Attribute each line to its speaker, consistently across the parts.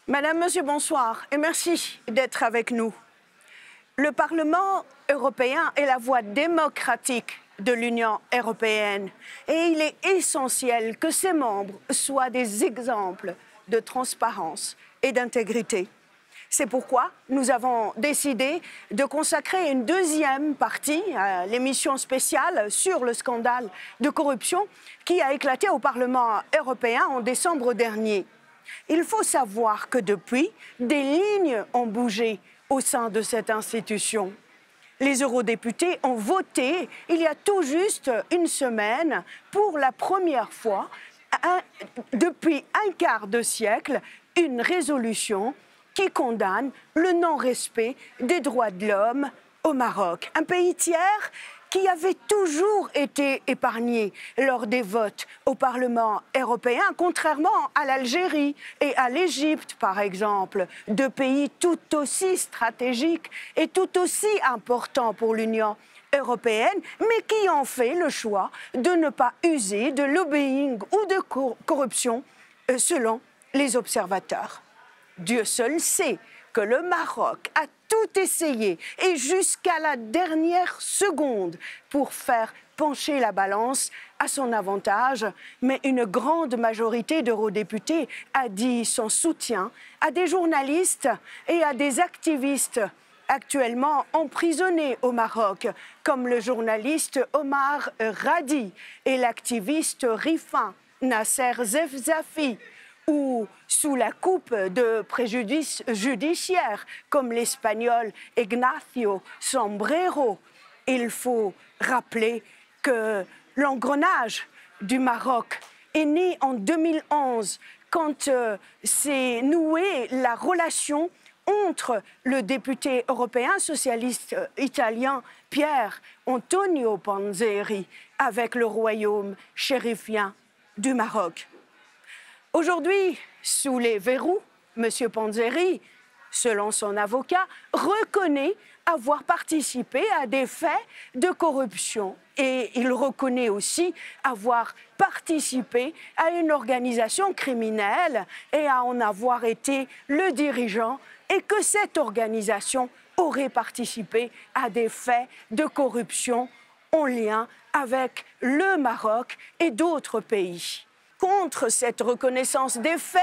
Speaker 1: Madame, Monsieur, bonsoir et merci d'être avec nous. Le Parlement européen est la voix démocratique de l'Union européenne et il est essentiel que ses membres soient des exemples de transparence et d'intégrité. C'est pourquoi nous avons décidé de consacrer une deuxième partie à l'émission spéciale sur le scandale de corruption qui a éclaté au Parlement européen en décembre dernier. Il faut savoir que depuis, des lignes ont bougé au sein de cette institution. Les eurodéputés ont voté, il y a tout juste une semaine, pour la première fois, depuis un quart de siècle, une résolution qui condamne le non-respect des droits de l'homme au Maroc. Un pays tiers qui avait toujours été épargné lors des votes au Parlement européen, contrairement à l'Algérie et à l'Égypte, par exemple, deux pays tout aussi stratégiques et tout aussi importants pour l'Union européenne, mais qui ont fait le choix de ne pas user de lobbying ou de corruption, selon les observateurs. Dieu seul sait que le Maroc a tout essayé, et jusqu'à la dernière seconde, pour faire pencher la balance à son avantage, mais une grande majorité d'eurodéputés a dit son soutien à des journalistes et à des activistes actuellement emprisonnés au Maroc, comme le journaliste Omar Radi et l'activiste Rifin Nasser Zefzafi, ou sous la coupe de préjudices judiciaires, comme l'Espagnol Ignacio Sombrero. Il faut rappeler que l'engrenage du Maroc est né en 2011, quand s'est nouée la relation entre le député européen socialiste italien Pier Antonio Panzeri avec le royaume chérifien du Maroc. Aujourd'hui, sous les verrous, M. Panzeri, selon son avocat, reconnaît avoir participé à des faits de corruption et il reconnaît aussi avoir participé à une organisation criminelle et à en avoir été le dirigeant et que cette organisation aurait participé à des faits de corruption en lien avec le Maroc et d'autres pays. Contre cette reconnaissance des faits,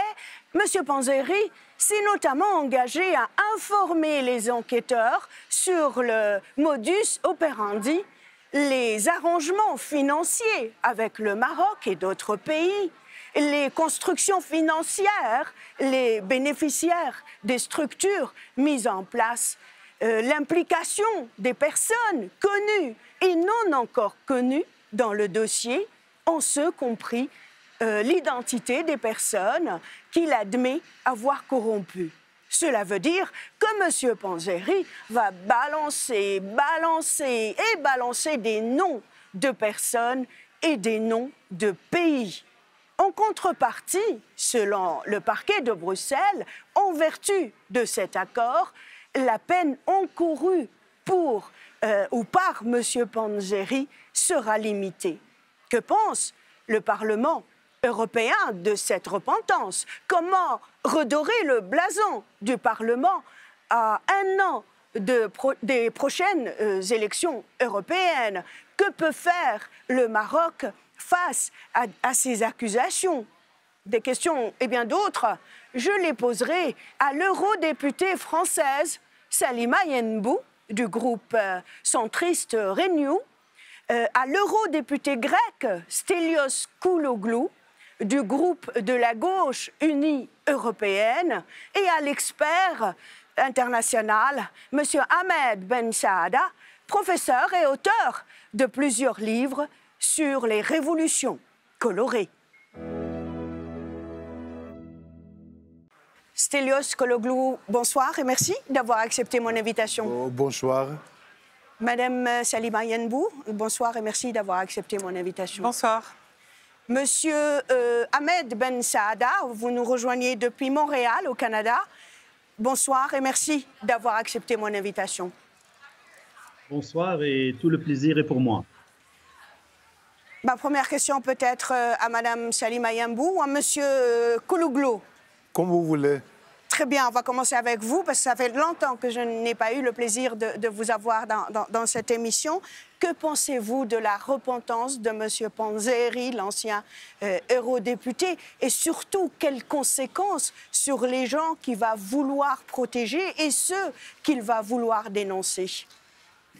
Speaker 1: M. Panzeri s'est notamment engagé à informer les enquêteurs sur le modus operandi, les arrangements financiers avec le Maroc et d'autres pays, les constructions financières, les bénéficiaires des structures mises en place, l'implication des personnes connues et non encore connues dans le dossier, en ce compris l'identité des personnes qu'il admet avoir corrompues. Cela veut dire que M. Panzeri va balancer des noms de personnes et des noms de pays. En contrepartie, selon le parquet de Bruxelles, en vertu de cet accord, la peine encourue pour ou par M. Panzeri sera limitée. Que pense le Parlement européen de cette repentance? Comment redorer le blason du Parlement à un an des prochaines élections européennes? Que peut faire le Maroc face à ces accusations? Des questions et bien d'autres, je les poserai à l'eurodéputée française Salima Yenbou du groupe centriste Renew, à l'eurodéputé grec Stelios Kouloglou du groupe de la gauche unie européenne et à l'expert international M. Ahmed Ben Saada, professeur et auteur de plusieurs livres sur les révolutions colorées. Stelios Kouloglou, bonsoir et merci d'avoir accepté mon invitation.
Speaker 2: Bonsoir.
Speaker 1: Madame Salima Yenbou, bonsoir et merci d'avoir accepté mon invitation.
Speaker 3: Bonsoir.
Speaker 1: Monsieur Ahmed Ben Saada, vous nous rejoignez depuis Montréal, au Canada. Bonsoir et merci d'avoir accepté mon invitation.
Speaker 4: Bonsoir et tout le plaisir est pour moi.
Speaker 1: Ma première question peut-être à Madame Salima Yenbou ou à Monsieur Kouloglou.
Speaker 2: Comme vous voulez.
Speaker 1: très bien, on va commencer avec vous, parce que ça fait longtemps que je n'ai pas eu le plaisir de vous avoir dans cette émission. Que pensez-vous de la repentance de M. Panzeri, l'ancien eurodéputé, et surtout, quelles conséquences sur les gens qu'il va vouloir protéger et ceux qu'il va vouloir dénoncer?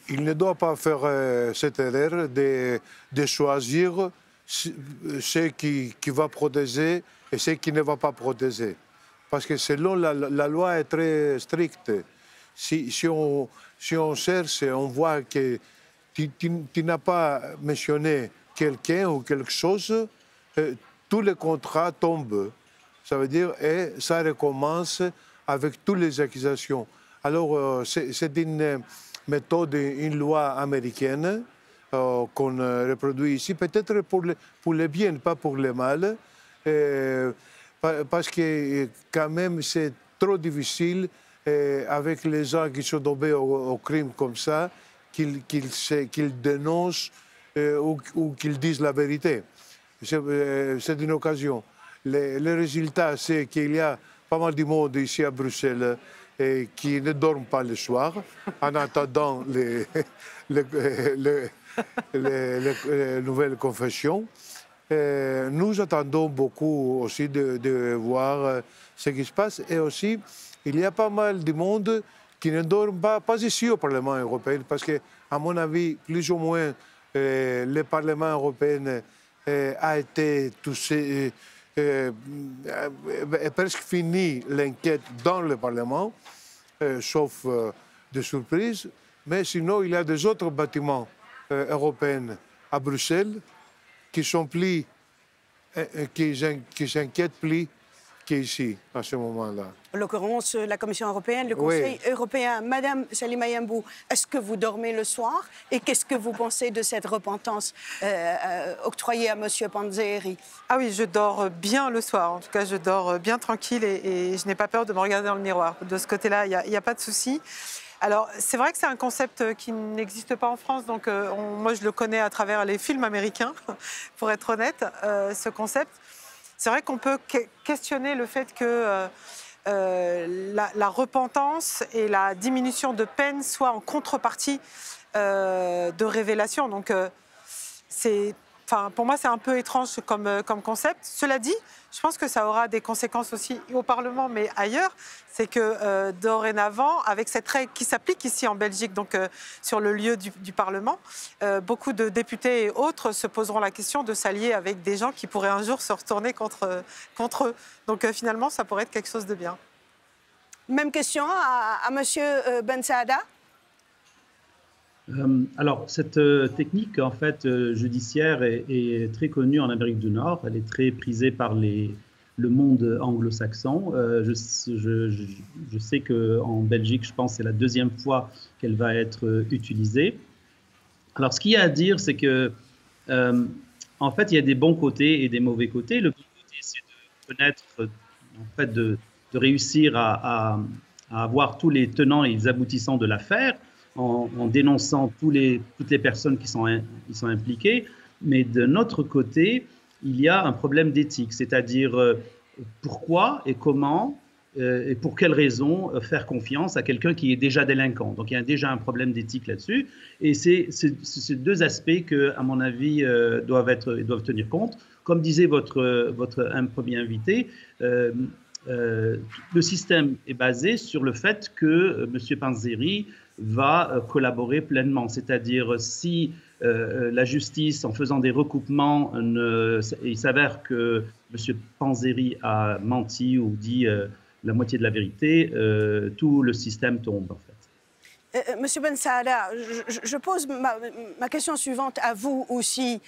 Speaker 2: Il ne doit pas faire cette erreur de choisir ce qui va protéger et ce qui ne va pas protéger. Parce que selon la loi est très stricte. Si on cherche, on voit que tu n'as pas mentionné quelqu'un ou quelque chose, tous les contrats tombent. Ça veut dire, et ça recommence avec toutes les accusations. Alors, c'est une méthode, une loi américaine qu'on reproduit ici, peut-être pour le bien, pas pour le mal, parce que quand même c'est trop difficile avec les gens qui sont tombés au crime comme ça, qu'ils dénoncent ou qu'ils disent la vérité. C'est une occasion. Le résultat, c'est qu'il y a pas mal de monde ici à Bruxelles qui ne dorment pas le soir en attendant les nouvelles confessions. Nous attendons beaucoup aussi de voir ce qui se passe. Et aussi, il y a pas mal de monde qui ne dorment pas ici au Parlement européen, parce que, à mon avis, plus ou moins, le Parlement européen a été touché, presque fini l'enquête dans le Parlement, sauf des surprises. Mais sinon, il y a des autres bâtiments européens à Bruxelles qui sont plus, qui s'inquiètent plus qu'ici, à ce moment-là.
Speaker 1: En l'occurrence, la Commission européenne, le Conseil européen. Madame Salima Yambou, est-ce que vous dormez le soir? Et qu'est-ce que vous pensez de cette repentance octroyée à M. Panzeri?
Speaker 3: Ah oui, je dors bien le soir. En tout cas, je dors bien tranquille et je n'ai pas peur de me regarder dans le miroir. De ce côté-là, il n'y a pas de souci. Alors, c'est vrai que c'est un concept qui n'existe pas en France, donc moi, je le connais à travers les films américains, pour être honnête, ce concept. C'est vrai qu'on peut questionner le fait que la repentance et la diminution de peine soient en contrepartie de révélation. Donc, pour moi, c'est un peu étrange comme concept. Cela dit, je pense que ça aura des conséquences aussi au Parlement, mais ailleurs. C'est que dorénavant, avec cette règle qui s'applique ici en Belgique, donc sur le lieu du Parlement, beaucoup de députés et autres se poseront la question de s'allier avec des gens qui pourraient un jour se retourner contre eux. Donc finalement, ça pourrait être quelque chose de bien.
Speaker 1: Même question à M. Ben Saada.
Speaker 4: Alors, cette technique, en fait, judiciaire est très connue en Amérique du Nord. Elle est très prisée par le monde anglo-saxon. Je sais qu'en Belgique, je pense que c'est la deuxième fois qu'elle va être utilisée. Alors, ce qu'il y a à dire, c'est que, en fait, il y a des bons côtés et des mauvais côtés. Le bon côté, c'est de connaître, en fait, de réussir à avoir tous les tenants et les aboutissants de l'affaire, en dénonçant toutes les personnes qui sont impliquées. Mais de notre côté, il y a un problème d'éthique, c'est-à-dire pourquoi et comment et pour quelles raisons faire confiance à quelqu'un qui est déjà délinquant. Donc il y a déjà un problème d'éthique là-dessus. Et c'est ces deux aspects que, à mon avis, doivent tenir compte. Comme disait votre premier invité, le système est basé sur le fait que M. Panzeri va collaborer pleinement. C'est-à-dire, si la justice, en faisant des recoupements, il s'avère que M. Panzeri a menti ou dit la moitié de la vérité, tout le système tombe, en fait.
Speaker 1: Monsieur Ben Saada, je pose ma question suivante à vous aussi.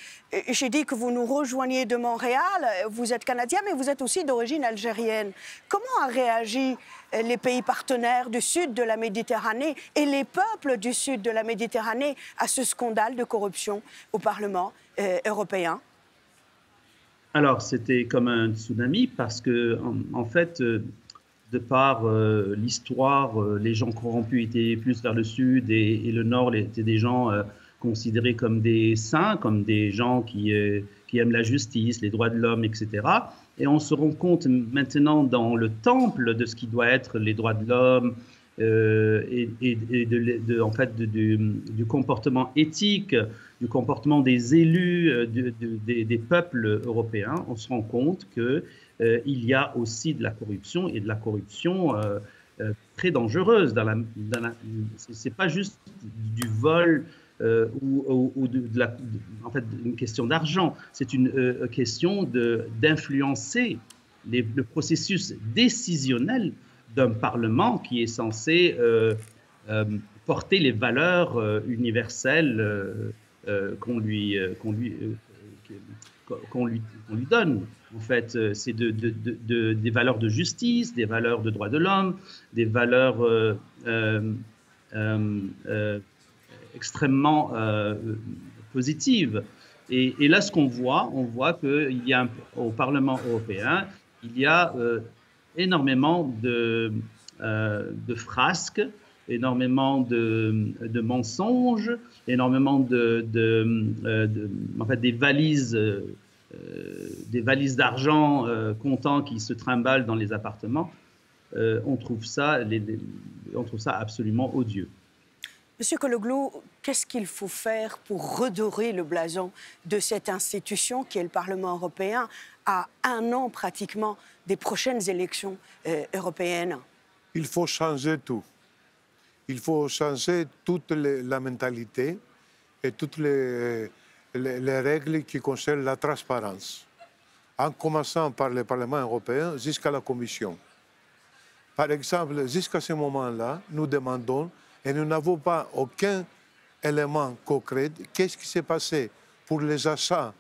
Speaker 1: J'ai dit que vous nous rejoigniez de Montréal, vous êtes Canadien, mais vous êtes aussi d'origine algérienne. Comment ont réagi les pays partenaires du sud de la Méditerranée et les peuples du sud de la Méditerranée à ce scandale de corruption au Parlement européen?
Speaker 4: Alors, c'était comme un tsunami parce que, en fait, de par l'histoire, les gens corrompus étaient plus vers le sud et le nord étaient des gens considérés comme des saints, comme des gens qui aiment la justice, les droits de l'homme, etc. Et on se rend compte maintenant dans le temple de ce qui doit être les droits de l'homme en fait, du comportement éthique, du comportement des élus, des peuples européens. On se rend compte qu'il y a aussi de la corruption et de la corruption très dangereuse. C'est pas juste du vol ou en fait, une question d'argent. C'est une question d'influencer le processus décisionnel d'un Parlement qui est censé porter les valeurs universelles qu'on lui donne. En fait, c'est des valeurs de justice, des valeurs de droits de l'homme, des valeurs extrêmement positives. Et là, ce qu'on voit, on voit qu'il y a au Parlement européen, il y a énormément de frasques, énormément de mensonges, énormément en fait, des valises d'argent comptant qui se trimballent dans les appartements. On trouve ça absolument odieux.
Speaker 1: Monsieur Kologlou, qu'est-ce qu'il faut faire pour redorer le blason de cette institution qui est le Parlement européen à 1 an pratiquement des prochaines élections européennes?
Speaker 2: Il faut changer tout. Il faut changer toute la mentalité et toutes les règles qui concernent la transparence, en commençant par le Parlement européen jusqu'à la Commission. Par exemple, jusqu'à ce moment-là, nous demandons, et nous n'avons pas aucun élément concret, qu'est-ce qui s'est passé pour les achats,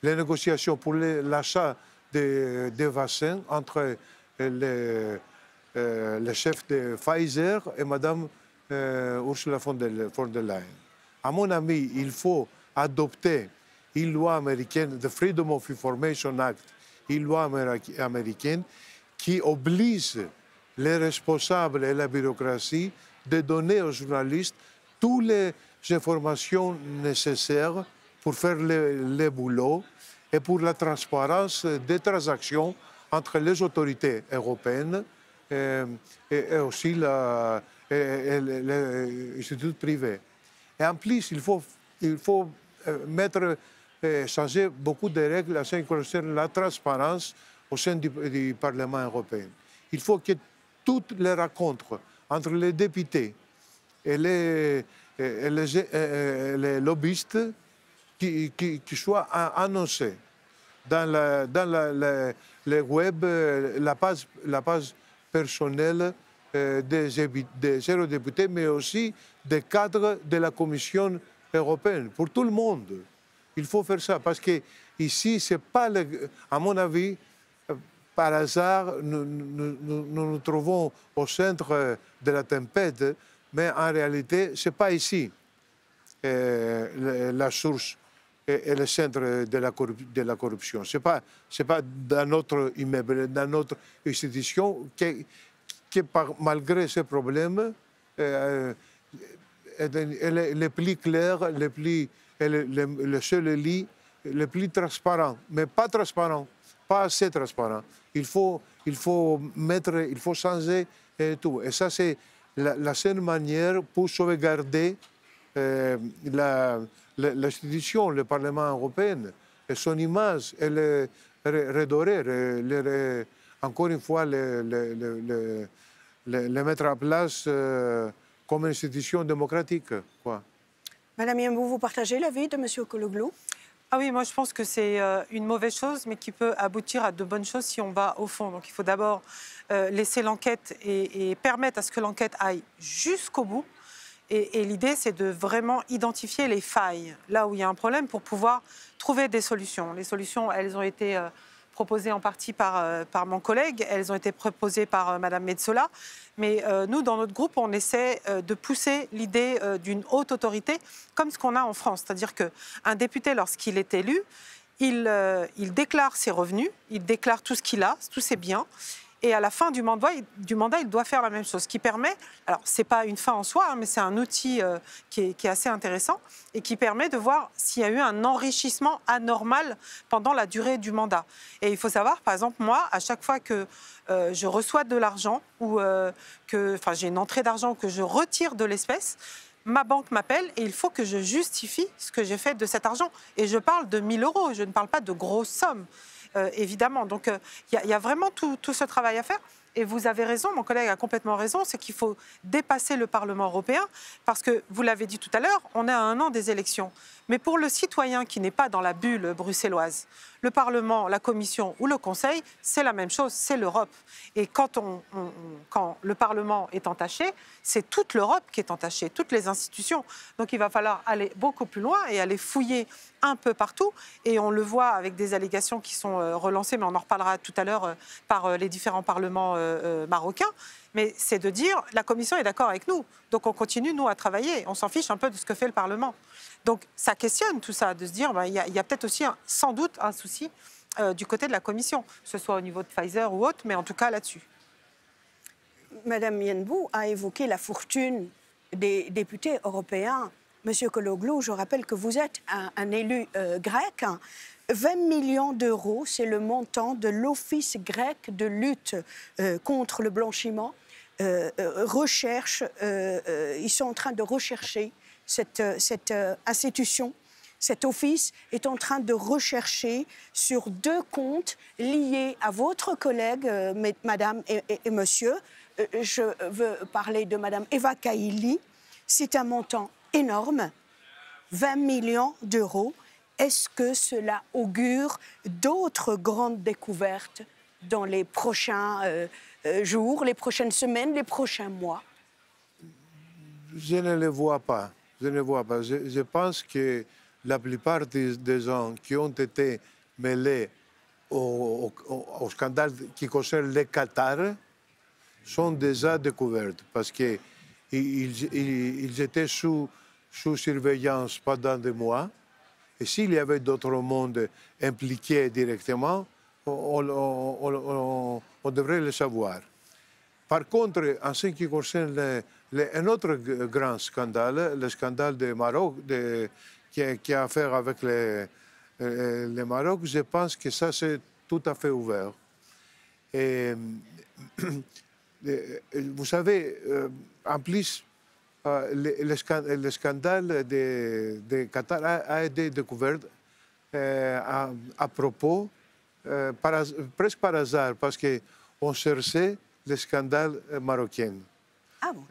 Speaker 2: les négociations pour l'achat des vaccins entre le chef de Pfizer et Mme Ursula von der Leyen. À mon avis, il faut adopter une loi américaine, the Freedom of Information Act, une loi américaine qui oblige les responsables et la bureaucratie de donner aux journalistes toutes les informations nécessaires pour faire le boulot et pour la transparence des transactions entre les autorités européennes et aussi les instituts privés. Et en plus, il faut changer beaucoup de règles en ce qui concerne la transparence au sein du Parlement européen. Il faut que toutes les rencontres entre les députés et les lobbyistes qui soient annoncées dans le web, la page personnelle des eurodéputés, mais aussi des cadres de la Commission européenne, pour tout le monde. Il faut faire ça, parce que ici, c'est pas, à mon avis, par hasard, nous trouvons au centre de la tempête, mais en réalité, ce n'est pas ici la source et le centre de la corruption. Ce n'est pas dans notre immeuble, dans notre institution, qui malgré ces problèmes, est le plus clair, le seul lit, le plus transparent, mais pas transparent, pas assez transparent. Il faut changer tout. Et ça, c'est la seule manière pour sauvegarder l'institution, le Parlement européen, et son image, et le redorer, encore une fois, le mettre en place comme institution démocratique, quoi.
Speaker 1: Madame Yembou, vous partagez l'avis de M. Kologlou?
Speaker 3: Ah oui, moi je pense que c'est une mauvaise chose, mais qui peut aboutir à de bonnes choses si on va au fond. Donc il faut d'abord laisser l'enquête et permettre à ce que l'enquête aille jusqu'au bout. Et l'idée, c'est de vraiment identifier les failles, là où il y a un problème, pour pouvoir trouver des solutions. Les solutions, elles ont été proposées en partie par mon collègue, elles ont été proposées par Mme Metsola. Mais nous, dans notre groupe, on essaie de pousser l'idée d'une haute autorité, comme ce qu'on a en France. C'est-à-dire qu'un député, lorsqu'il est élu, il déclare ses revenus, il déclare tout ce qu'il a, tous ses biens. Et à la fin du mandat, il doit faire la même chose, ce qui permet, alors ce n'est pas une fin en soi, hein, mais c'est un outil qui est assez intéressant et qui permet de voir s'il y a eu un enrichissement anormal pendant la durée du mandat. Et il faut savoir, par exemple, moi, à chaque fois que je reçois de l'argent ou que j'ai une entrée d'argent ou que je retire de l'espèce, ma banque m'appelle et il faut que je justifie ce que j'ai fait de cet argent. Et je parle de 1 000 €, je ne parle pas de grosses sommes. Évidemment. Donc, il y a vraiment tout ce travail à faire. Et vous avez raison, mon collègue a complètement raison, c'est qu'il faut dépasser le Parlement européen parce que, vous l'avez dit tout à l'heure, on est à 1 an des élections. Mais pour le citoyen qui n'est pas dans la bulle bruxelloise, le Parlement, la Commission ou le Conseil, c'est la même chose, c'est l'Europe. Et quand le Parlement est entaché, c'est toute l'Europe qui est entachée, toutes les institutions. Donc il va falloir aller beaucoup plus loin et aller fouiller un peu partout. Et on le voit avec des allégations qui sont relancées, mais on en reparlera tout à l'heure par les différents parlements marocains. Mais c'est de dire, la Commission est d'accord avec nous, donc on continue, nous, à travailler. On s'en fiche un peu de ce que fait le Parlement. Donc ça questionne tout ça, de se dire, il y a peut-être aussi, sans doute, un souci du côté de la Commission, que ce soit au niveau de Pfizer ou autre, mais en tout cas là-dessus.
Speaker 1: Madame Yenbou a évoqué la fortune des députés européens. Monsieur Kologlou, je rappelle que vous êtes un élu grec. 20 millions d'euros, c'est le montant de l'Office grec de lutte contre le blanchiment. Ils sont en train de rechercher cette institution. Cet office est en train de rechercher sur 2 comptes liés à votre collègue, madame et monsieur. Je veux parler de madame Eva Kaili. C'est un montant énorme, 20 millions d'euros. Est-ce que cela augure d'autres grandes découvertes dans les prochains jours, les prochaines semaines, les prochains mois?
Speaker 2: Je ne le vois pas. Je ne vois pas. Je pense que la plupart des gens qui ont été mêlés au scandale qui concerne le Qatar sont déjà découverts parce qu'ils étaient sous surveillance pendant des mois. Et s'il y avait d'autres mondes impliqués directement, on devrait le savoir. Par contre, en ce qui concerne un autre grand scandale, le scandale du Maroc, qui a affaire avec le Maroc, je pense que ça, c'est tout à fait ouvert. Et, vous savez, en plus, le scandale de Qatar a été découvert à propos, presque par hasard, parce qu'on cherchait le scandale marocain.
Speaker 1: Ah bon?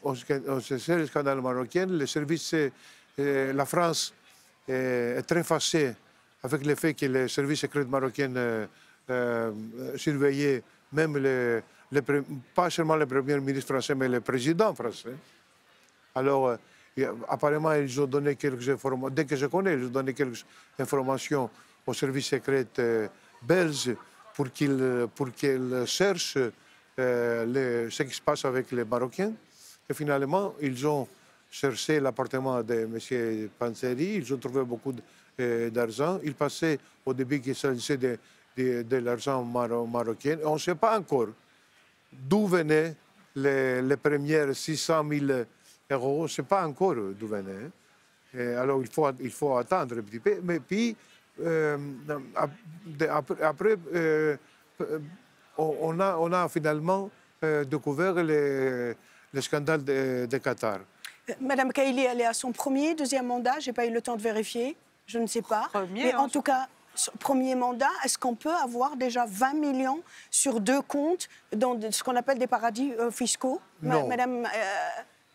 Speaker 2: On cherchait le scandale marocain. Le service, la France est très fâchée avec le fait que le service secret marocain surveillait même pas seulement le premier ministre français, mais le président français. Alors, apparemment, ils ont donné quelques informations. Dès que je connais, ils ont donné quelques informations au service secret belge pour qu'ils cherchent ce qui se passe avec les Marocains. Et finalement, ils ont cherché l'appartement de M. Panzeri. Ils ont trouvé beaucoup d'argent. Il passait au début qu'il s'agissait de l'argent marocain. On ne sait pas encore d'où venaient les premières 600 000 euros. On ne sait pas encore d'où venaient. Alors, il faut attendre un petit peu. Mais puis, après, on a finalement découvert le scandale de Qatar.
Speaker 1: Madame Kaili, elle est à son premier, deuxième mandat. Je n'ai pas eu le temps de vérifier. Je ne sais pas.
Speaker 3: Premier,
Speaker 1: mais en tout cas, premier mandat, est-ce qu'on peut avoir déjà 20 millions sur 2 comptes dans ce qu'on appelle des paradis fiscaux?
Speaker 2: Non.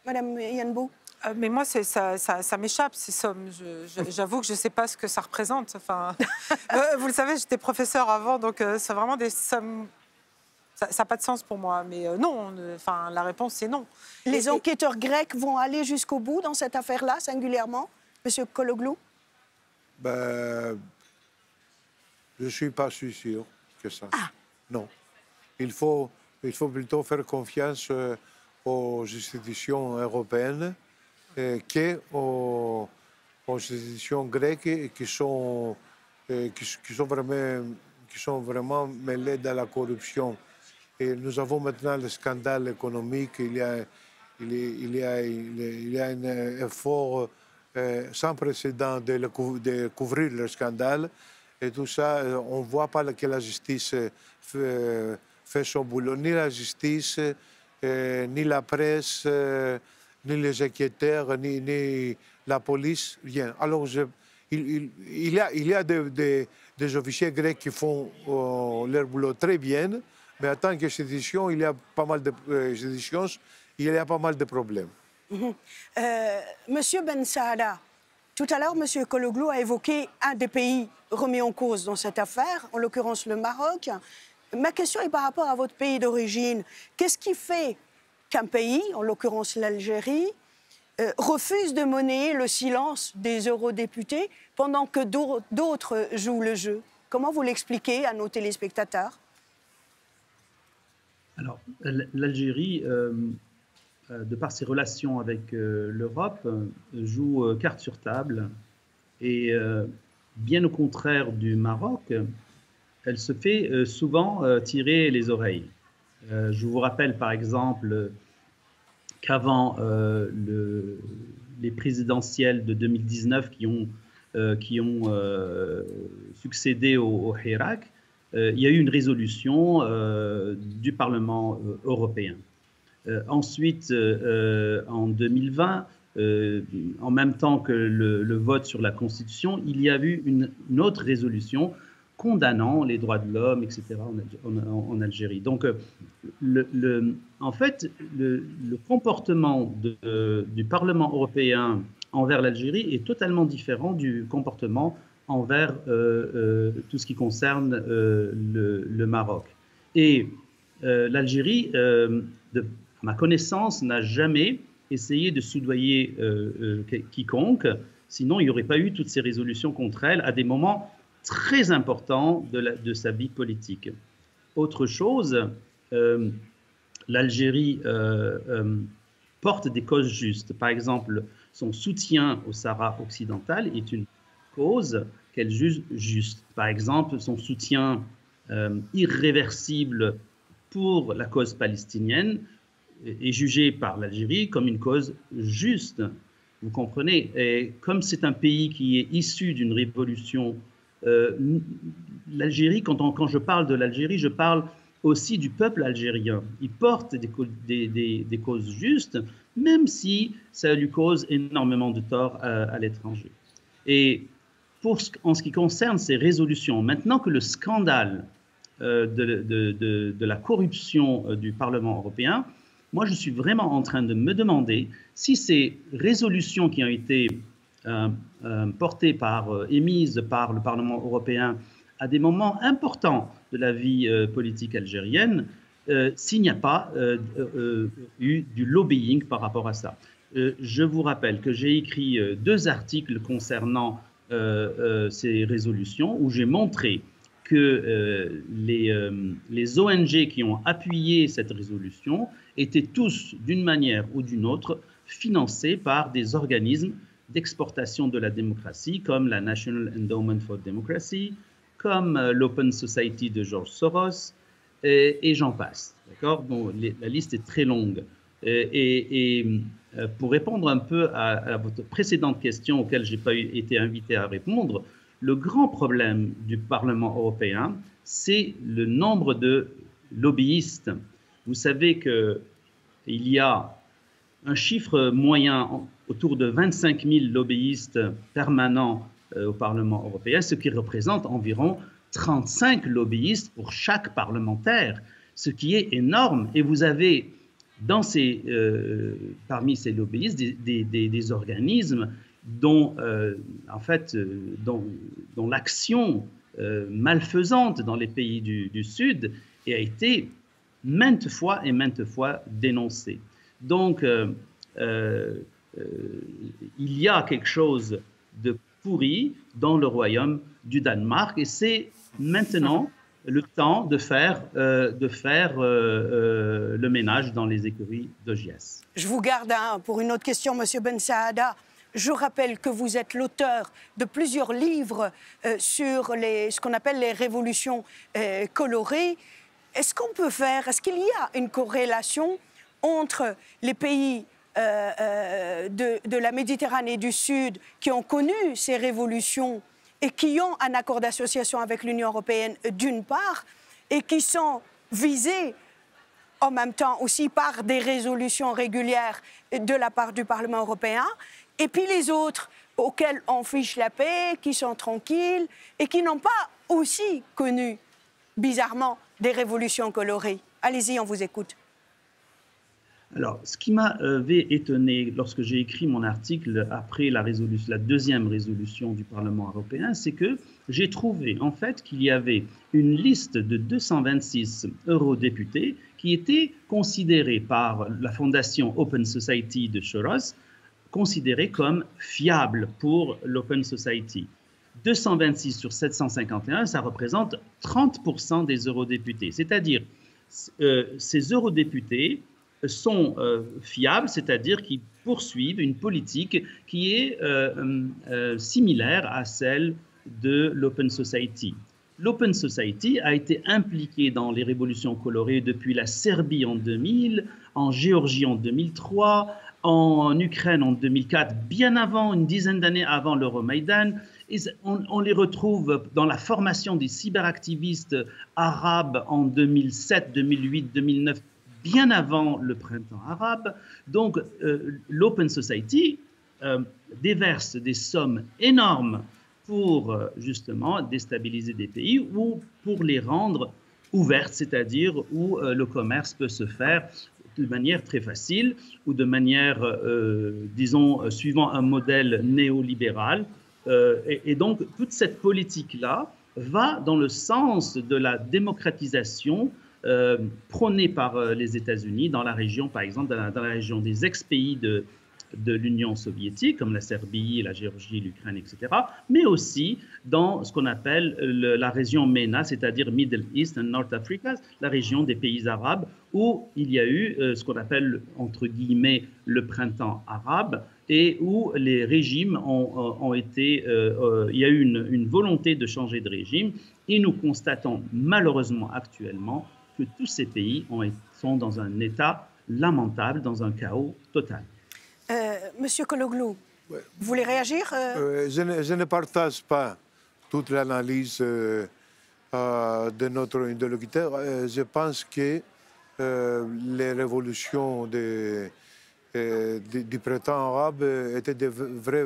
Speaker 1: Madame Yenbou?
Speaker 3: Mais moi, ça m'échappe, ces sommes. J'avoue que je ne sais pas ce que ça représente. Enfin, vous le savez, j'étais professeur avant, donc c'est vraiment des sommes... Ça n'a pas de sens pour moi. Mais non, la réponse, c'est non.
Speaker 1: Les enquêteurs grecs vont aller jusqu'au bout dans cette affaire-là, singulièrement, Monsieur Kologlou?
Speaker 2: Ben, je ne suis pas si sûr que ça.
Speaker 1: Ah.
Speaker 2: Non. Il faut plutôt faire confiance aux institutions européennes qu'aux institutions grecques qui sont vraiment mêlées dans la corruption Et nous avons maintenant le scandale économique. Il y a un effort sans précédent de couvrir le scandale. Et tout ça, on ne voit pas que la justice fait son boulot. Ni la justice, ni la presse, ni les enquêteurs, ni la police, rien. Alors, il y a des officiers grecs qui font leur boulot très bien, mais en tant que sédition, il y a pas mal de séditions, il y a pas mal de problèmes.
Speaker 1: Monsieur Ben Saada, tout à l'heure, Monsieur Kologlou a évoqué un des pays remis en cause dans cette affaire, en l'occurrence le Maroc. Ma question est par rapport à votre pays d'origine. Qu'est-ce qui fait qu'un pays, en l'occurrence l'Algérie, refuse de monnayer le silence des eurodéputés pendant que d'autres jouent le jeu? Comment vous l'expliquez à nos téléspectateurs?
Speaker 4: Alors, l'Algérie, de par ses relations avec l'Europe, joue carte sur table. Et bien au contraire du Maroc, elle se fait souvent tirer les oreilles. Je vous rappelle par exemple qu'avant les présidentielles de 2019 qui ont succédé au Hirak, il y a eu une résolution du Parlement européen. Ensuite, en 2020, en même temps que le vote sur la Constitution, il y a eu une autre résolution condamnant les droits de l'homme, etc., en Algérie. Donc, en fait, le comportement du Parlement européen envers l'Algérie est totalement différent du comportement envers tout ce qui concerne le Maroc. Et l'Algérie, à ma connaissance, n'a jamais essayé de soudoyer quiconque, sinon il n'y aurait pas eu toutes ces résolutions contre elle à des moments très important de sa vie politique. Autre chose, l'Algérie porte des causes justes. Par exemple, son soutien au Sahara occidental est une cause qu'elle juge juste. Par exemple, son soutien irréversible pour la cause palestinienne est jugé par l'Algérie comme une cause juste. Vous comprenez? Et comme c'est un pays qui est issu d'une révolution, l'Algérie, quand je parle de l'Algérie, je parle aussi du peuple algérien. Il porte des causes justes, même si ça lui cause énormément de tort à l'étranger. Et en ce qui concerne ces résolutions, maintenant que le scandale de la corruption du Parlement européen, moi je suis vraiment en train de me demander si ces résolutions qui ont été émises par le Parlement européen à des moments importants de la vie politique algérienne, s'il n'y a pas eu du lobbying par rapport à ça. Je vous rappelle que j'ai écrit 2 articles concernant ces résolutions où j'ai montré que les ONG qui ont appuyé cette résolution étaient tous, d'une manière ou d'une autre, financés par des organismes d'exportation de la démocratie, comme la National Endowment for Democracy, comme l'Open Society de George Soros, et j'en passe. D'accord? Bon, la liste est très longue. Pour répondre un peu à votre précédente question auquel je n'ai pas été invité à répondre, le grand problème du Parlement européen, c'est le nombre de lobbyistes. Vous savez qu'il y a un chiffre moyen autour de 25 000 lobbyistes permanents au Parlement européen, ce qui représente environ 35 lobbyistes pour chaque parlementaire, ce qui est énorme. Et vous avez parmi ces lobbyistes des organismes dont l'action malfaisante dans les pays du Sud a été maintes fois dénoncée. Donc, il y a quelque chose de pourri dans le royaume du Danemark et c'est maintenant le temps de faire le ménage dans les écuries d'Ogiès.
Speaker 1: Je vous garde pour une autre question, Monsieur Ben Saada. Je rappelle que vous êtes l'auteur de plusieurs livres sur ce qu'on appelle les révolutions colorées. est-ce qu'il y a une corrélation entre les pays de la Méditerranée du Sud qui ont connu ces révolutions et qui ont un accord d'association avec l'Union européenne d'une part, et qui sont visés en même temps aussi par des résolutions régulières de la part du Parlement européen, et puis les autres auxquels on fiche la paix, qui sont tranquilles et qui n'ont pas aussi connu, bizarrement, des révolutions colorées. Allez-y, on vous écoute.
Speaker 4: Alors, ce qui m'avait étonné lorsque j'ai écrit mon article après la deuxième résolution du Parlement européen, c'est que j'ai trouvé en fait qu'il y avait une liste de 226 eurodéputés qui étaient considérés par la fondation Open Society de Soros, considérés comme fiables pour l'Open Society. 226 sur 751, ça représente 30% des eurodéputés. C'est-à-dire, ces eurodéputés sont fiables, c'est-à-dire qu'ils poursuivent une politique qui est similaire à celle de l'Open Society. L'Open Society a été impliquée dans les révolutions colorées depuis la Serbie en 2000, en Géorgie en 2003, en Ukraine en 2004, bien avant, une dizaine d'années avant l'Euromaïdan. On les retrouve dans la formation des cyberactivistes arabes en 2007, 2008, 2009, bien avant le printemps arabe. Donc, l'Open Society déverse des sommes énormes pour justement déstabiliser des pays ou pour les rendre ouvertes, c'est-à-dire où le commerce peut se faire de manière très facile ou de manière, disons, suivant un modèle néolibéral. Et donc, toute cette politique-là va dans le sens de la démocratisation prônée par les États-Unis dans la région, par exemple, dans la région des ex-pays de l'Union soviétique, comme la Serbie, la Géorgie, l'Ukraine, etc., mais aussi dans ce qu'on appelle la région MENA, c'est-à-dire Middle East and North Africa, la région des pays arabes, où il y a eu ce qu'on appelle, entre guillemets, le printemps arabe, et où les régimes ont été... il y a eu une volonté de changer de régime, et nous constatons malheureusement actuellement que tous ces pays sont dans un état lamentable, dans un chaos total.
Speaker 1: Monsieur Kologlou, vous voulez réagir
Speaker 2: Je ne partage pas toute l'analyse de notre interlocuteur. Je pense que les révolutions du printemps arabe étaient de vraies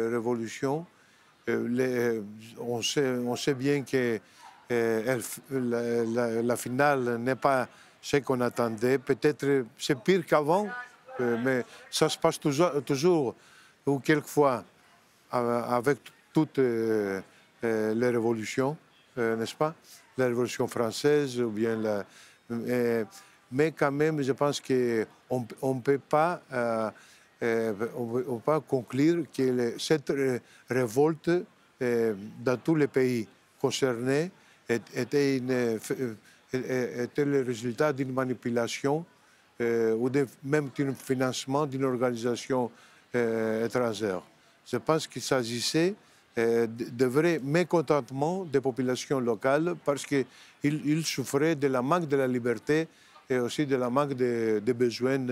Speaker 2: révolutions. On sait bien que la finale n'est pas ce qu'on attendait. Peut-être c'est pire qu'avant. Mais ça se passe toujours ou quelquefois avec toutes les révolutions, n'est-ce pas? La Révolution française ou bien mais quand même, je pense qu'on ne peut pas conclure que cette révolte dans tous les pays concernés était le résultat d'une manipulation ou même d'un financement d'une organisation étrangère. Je pense qu'il s'agissait de vrais mécontentements des populations locales parce qu'ils souffraient de la manque de la liberté et aussi de la manque des besoins.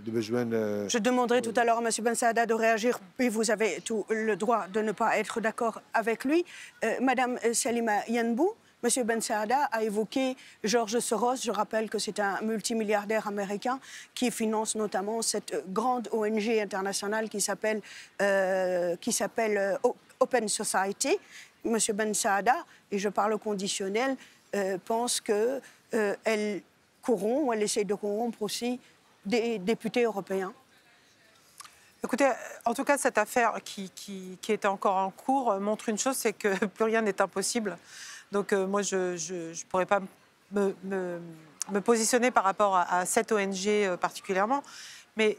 Speaker 1: Je demanderai tout à l'heure à M. Ben Saada de réagir, puis vous avez tout le droit de ne pas être d'accord avec lui. Madame Salima Yanbou, M. Ben Saada a évoqué George Soros. Je rappelle que c'est un multimilliardaire américain qui finance notamment cette grande ONG internationale qui s'appelle Open Society. M. Ben Saada, et je parle au conditionnel, pense qu'elle corrompt, ou elle essaie de corrompre aussi des députés européens.
Speaker 3: Écoutez, en tout cas, cette affaire qui était encore en cours montre une chose, c'est que plus rien n'est impossible. Donc moi, je ne pourrais pas me positionner par rapport à cette ONG particulièrement. Mais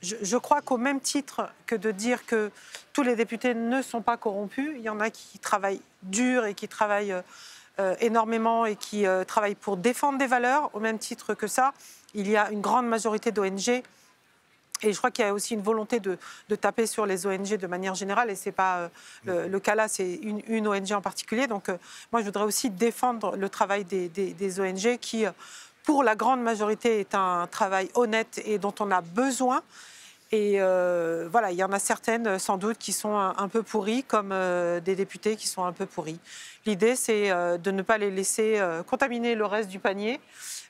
Speaker 3: je crois qu'au même titre que de dire que tous les députés ne sont pas corrompus, il y en a qui travaillent dur et qui travaillent énormément et qui travaillent pour défendre des valeurs. Au même titre que ça, il y a une grande majorité d'ONG Et je crois qu'il y a aussi une volonté de taper sur les ONG de manière générale, et ce n'est pas le cas là, c'est une ONG en particulier. Donc moi, je voudrais aussi défendre le travail des ONG qui, pour la grande majorité, est un travail honnête et dont on a besoin. Et voilà, il y en a certaines, sans doute, qui sont un peu pourries, comme des députés qui sont un peu pourris. L'idée, c'est de ne pas les laisser contaminer le reste du panier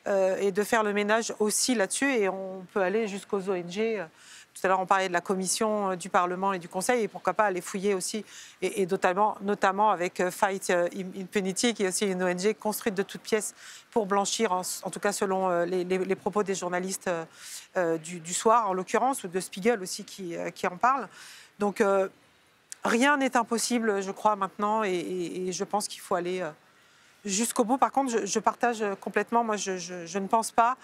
Speaker 3: et de faire le ménage aussi là-dessus. Et on peut aller jusqu'aux ONG. Tout à l'heure, on parlait de la commission du Parlement et du Conseil, et pourquoi pas aller fouiller aussi, et notamment avec Fight Impunity, qui est aussi une ONG construite de toutes pièces pour blanchir, en tout cas selon les propos des journalistes du soir, en l'occurrence, ou de Spiegel aussi qui en parle. Donc rien n'est impossible, je crois, maintenant, et je pense qu'il faut aller jusqu'au bout. Par contre, je partage complètement, moi je ne pense pas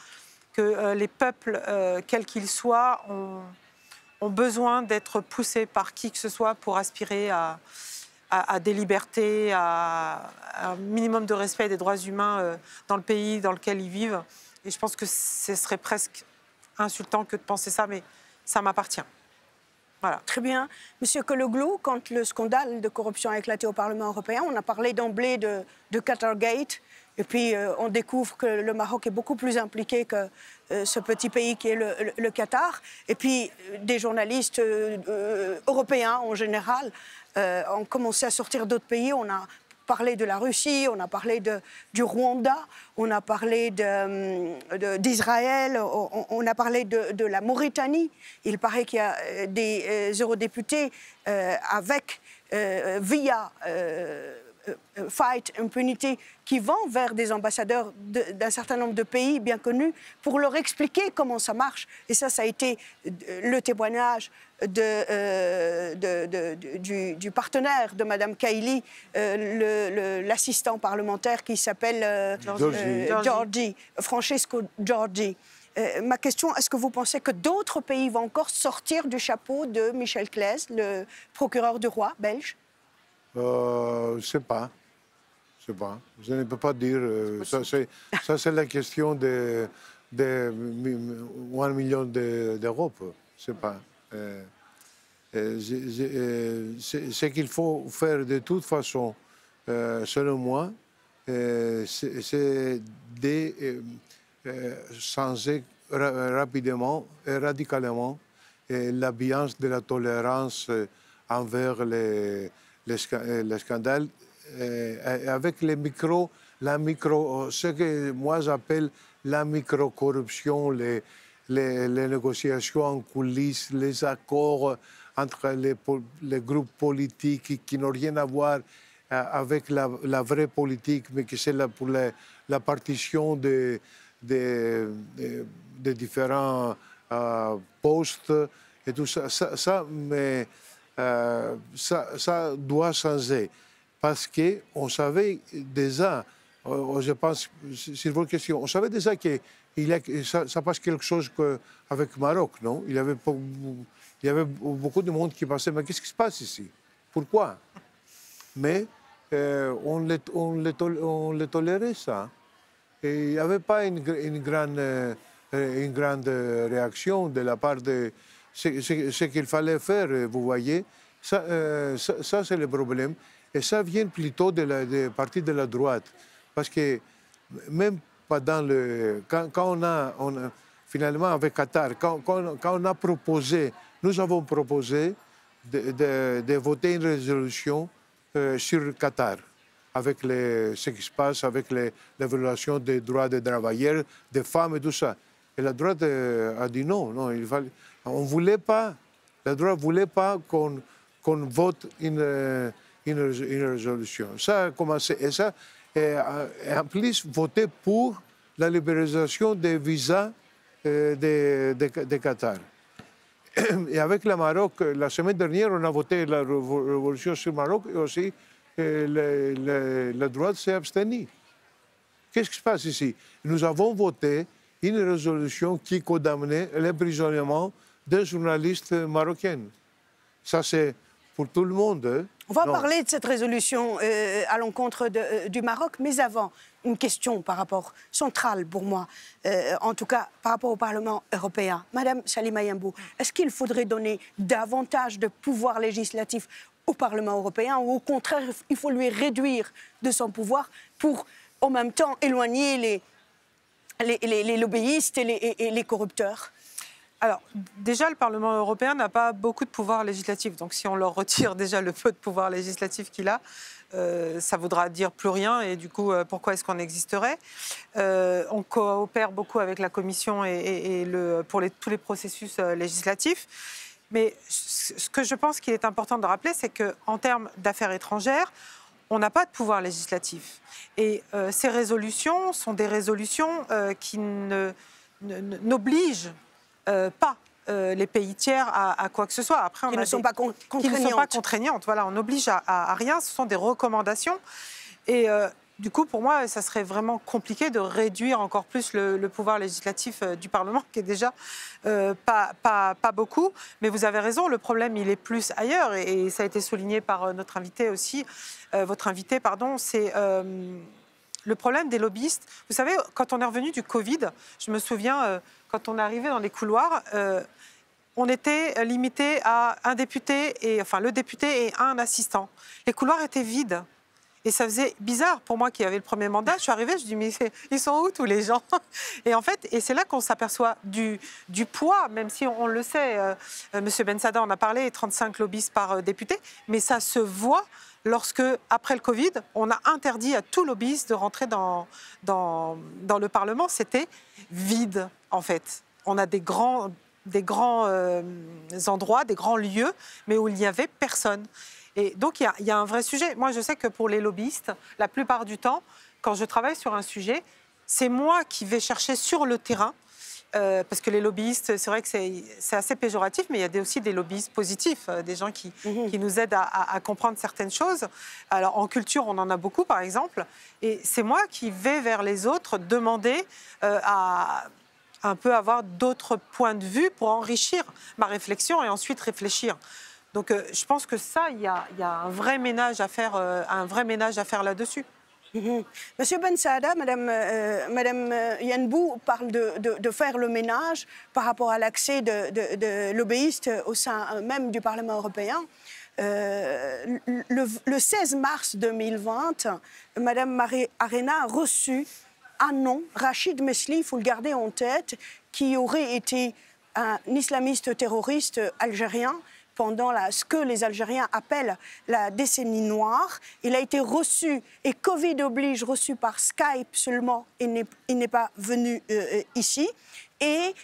Speaker 3: que les peuples, quels qu'ils soient, ont besoin d'être poussés par qui que ce soit pour aspirer à des libertés, à un minimum de respect des droits humains dans le pays dans lequel ils vivent. Et je pense que ce serait presque insultant que de penser ça, mais ça m'appartient. Voilà.
Speaker 1: Très bien. Monsieur Kouloglou, quand le scandale de corruption a éclaté au Parlement européen, on a parlé d'emblée de Qatargate. Et puis, on découvre que le Maroc est beaucoup plus impliqué que ce petit pays qui est le Qatar. Et puis, des journalistes européens, en général, ont commencé à sortir d'autres pays. On a parlé de la Russie, on a parlé du Rwanda, on a parlé d'Israël, on a parlé de la Mauritanie. Il paraît qu'il y a des eurodéputés via Fight Impunity qui vont vers des ambassadeurs d'un certain nombre de pays bien connus pour leur expliquer comment ça marche. Et ça a été le témoignage du partenaire de Mme Kaili, l'assistant parlementaire qui s'appelle Giorgi, Francesco Giorgi. Ma question, est-ce que vous pensez que d'autres pays vont encore sortir du chapeau de Michel Claes, le procureur du roi belge?
Speaker 2: Je ne sais pas. Je ne peux pas dire. Ça, c'est la question de 1 million d'euros. Je ne sais pas. Ce qu'il faut faire de toute façon, selon moi, c'est de changer rapidement et radicalement l'ambiance de la tolérance envers les scandales, avec ce que moi j'appelle la micro-corruption, les négociations en coulisses, les accords entre les groupes politiques qui n'ont rien à voir avec la vraie politique, mais que c'est pour la partition des différents postes et tout ça. Ça doit changer parce qu'on savait déjà, je pense, sur votre question, on savait déjà que ça passe quelque chose avec le Maroc, non? Il y avait beaucoup de monde qui pensait, mais qu'est-ce qui se passe ici? Pourquoi? Mais on les tolérait, ça. Et il n'y avait pas une grande réaction de la part de ce qu'il fallait faire, vous voyez. Ça c'est le problème. Et ça vient plutôt des partis de la droite. Parce que même pendant quand on a finalement avec Qatar, quand on a proposé, nous avons proposé de voter une résolution sur Qatar, avec ce qui se passe, avec l'évaluation des droits des travailleurs, des femmes et tout ça. Et la droite a dit non, on voulait pas, la droite ne voulait pas qu'on vote une résolution. Ça a commencé. Et ça, et en plus, voter pour la libéralisation des visas de Qatar. Et avec le Maroc, la semaine dernière, on a voté la révolution sur le Maroc et aussi la droite s'est abstenue. Qu'est-ce qui se passe ici? Nous avons voté une résolution qui condamnait l'emprisonnement d'un journaliste marocain. Ça, c'est pour tout le monde. Hein?
Speaker 1: On va parler de cette résolution à l'encontre du Maroc, mais avant, une question par rapport, centrale pour moi, en tout cas par rapport au Parlement européen. Madame Salima Yambou, est-ce qu'il faudrait donner davantage de pouvoir législatif au Parlement européen ou au contraire, il faut lui réduire de son pouvoir pour en même temps éloigner les lobbyistes et les corrupteurs?
Speaker 3: Alors, déjà, le Parlement européen n'a pas beaucoup de pouvoir législatif. Donc, si on leur retire déjà le peu de pouvoir législatif qu'il a, ça voudra dire plus rien. Et du coup, pourquoi est-ce qu'on existerait? On coopère beaucoup avec la Commission pour tous les processus législatifs. Mais ce que je pense qu'il est important de rappeler, c'est qu'en termes d'affaires étrangères, on n'a pas de pouvoir législatif. Et ces résolutions sont des résolutions qui n'obligent pas les pays tiers à quoi que ce soit. Après,
Speaker 1: qui ne sont pas contraignantes.
Speaker 3: Voilà, on n'oblige à rien, ce sont des recommandations. Et du coup, pour moi, ça serait vraiment compliqué de réduire encore plus le pouvoir législatif du Parlement, qui est déjà pas beaucoup. Mais vous avez raison, le problème, il est plus ailleurs. Et ça a été souligné par notre invité aussi, votre invité, pardon, c'est le problème des lobbyistes. Vous savez, quand on est revenu du Covid, je me souviens, quand on est arrivé dans les couloirs, on était limité à un député, le député et un assistant. Les couloirs étaient vides. Et ça faisait bizarre pour moi qui avait le premier mandat. Je suis arrivée, je dis mais ils sont où tous les gens? Et en fait, c'est là qu'on s'aperçoit du poids, même si on le sait. Monsieur Bensada en a parlé, 35 lobbyistes par député, mais ça se voit lorsque, après le Covid, on a interdit à tout lobbyiste de rentrer dans le Parlement. C'était vide, en fait. On a des grands endroits, des grands lieux, mais où il n'y avait personne. Et donc, il y a un vrai sujet. Moi, je sais que pour les lobbyistes, la plupart du temps, quand je travaille sur un sujet, c'est moi qui vais chercher sur le terrain, parce que les lobbyistes, c'est vrai que c'est assez péjoratif, mais il y a aussi des lobbyistes positifs, des gens qui nous aident à comprendre certaines choses. Alors, en culture, on en a beaucoup, par exemple. Et c'est moi qui vais vers les autres demander à un peu avoir d'autres points de vue pour enrichir ma réflexion et ensuite réfléchir. Donc, je pense que ça, il y a un vrai ménage à faire là-dessus.
Speaker 1: Monsieur Bensada, Madame Yambou parle de faire le ménage par rapport à l'accès de lobbyistes au sein même du Parlement européen. Le 16 mars 2020, Madame Marie Arena a reçu un nom, Rachid Mesli, il faut le garder en tête, qui aurait été un islamiste terroriste algérien pendant ce que les Algériens appellent la décennie noire. Il a été reçu, et Covid oblige, reçu par Skype seulement, il n'est pas venu ici. Et